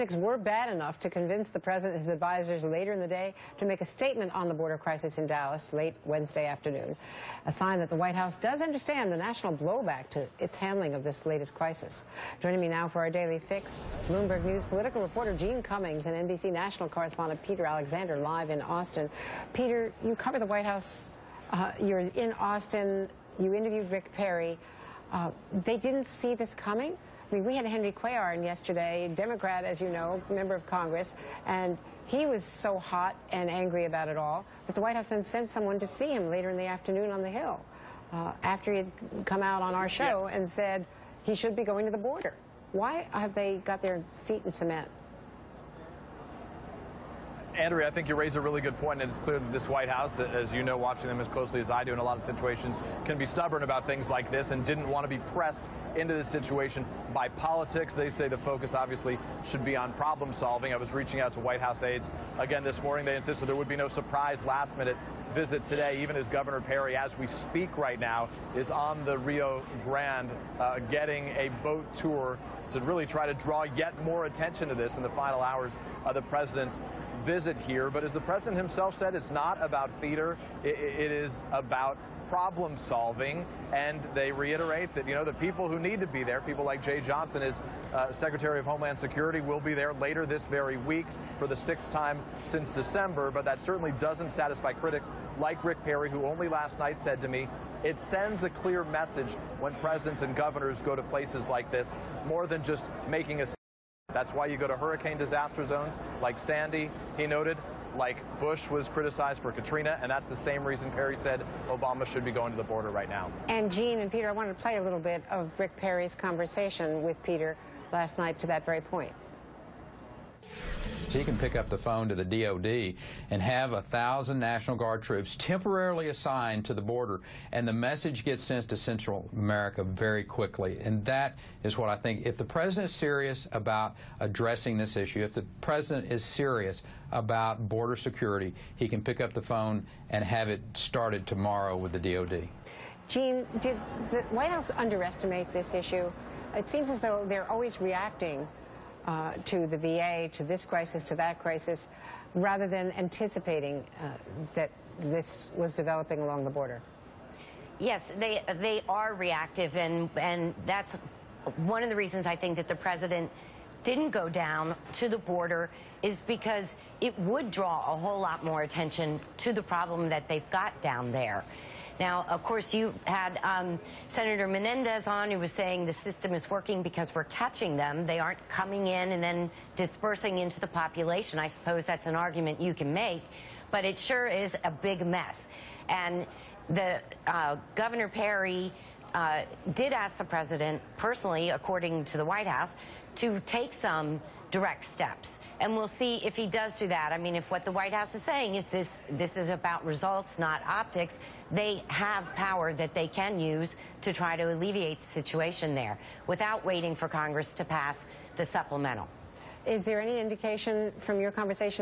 optics were bad enough to convince the president and his advisors later in the day to make a statement on the border crisis in Dallas late Wednesday afternoon, a sign that the White House does understand the national blowback to its handling of this latest crisis. Joining me now for our Daily Fix, Bloomberg News political reporter Gene Cummings and NBC national correspondent Peter Alexander live in Austin. Peter, you cover the White House. You're in Austin. You interviewed Rick Perry. They didn't see this coming? I mean, we had Henry Cuellar yesterday, Democrat, as you know, member of Congress, and he was so hot and angry about it all that the White House then sent someone to see him later in the afternoon on the Hill after he had come out on our show and said he should be going to the border. Why have they got their feet in cement? Andrea, I think you raise a really good point, and it's clear that this White House, as you know, watching them as closely as I do in a lot of situations, can be stubborn about things like this and didn't want to be pressed into this situation by politics. They say the focus obviously should be on problem solving. I was reaching out to White House aides again this morning. They insisted there would be no surprise last-minute visit today, even as Governor Perry, as we speak right now, is on the Rio Grande getting a boat tour to really try to draw yet more attention to this in the final hours of the president's visit here. But as the president himself said, it's not about theater. It is about problem solving, and they reiterate that, you know, the people who need to be there, people like Jay Johnson, as Secretary of Homeland Security, will be there later this very week for the 6th time since December. But that certainly doesn't satisfy critics like Rick Perry, who only last night said to me, it sends a clear message when presidents and governors go to places like this, more than just making a. That's why you go to hurricane disaster zones like Sandy, he noted, like Bush was criticized for Katrina, and that's the same reason Perry said Obama should be going to the border right now. And Gene and Peter, I wanted to play a little bit of Rick Perry's conversation with Peter last night to that very point. He can pick up the phone to the DOD and have 1,000 National Guard troops temporarily assigned to the border, and the message gets sent to Central America very quickly. And that is what I think. If the president is serious about addressing this issue, if the president is serious about border security, he can pick up the phone and have it started tomorrow with the DOD. Gene, did the White House underestimate this issue? It seems as though they're always reacting to the VA, to this crisis, to that crisis, rather than anticipating that this was developing along the border. Yes, they are reactive, and that's one of the reasons I think that the president didn't go down to the border, is because it would draw a whole lot more attention to the problem that they've got down there. Now, of course, you had Senator Menendez on, who was saying the system is working because we're catching them. They aren't coming in and then dispersing into the population. I suppose that's an argument you can make, but it sure is a big mess. And the Governor Perry did ask the president personally, according to the White House, to take some direct steps. And we'll see if he does do that. I mean, if what the White House is saying is this is about results, not optics, they have power that they can use to try to alleviate the situation there without waiting for Congress to pass the supplemental. Is there any indication from your conversations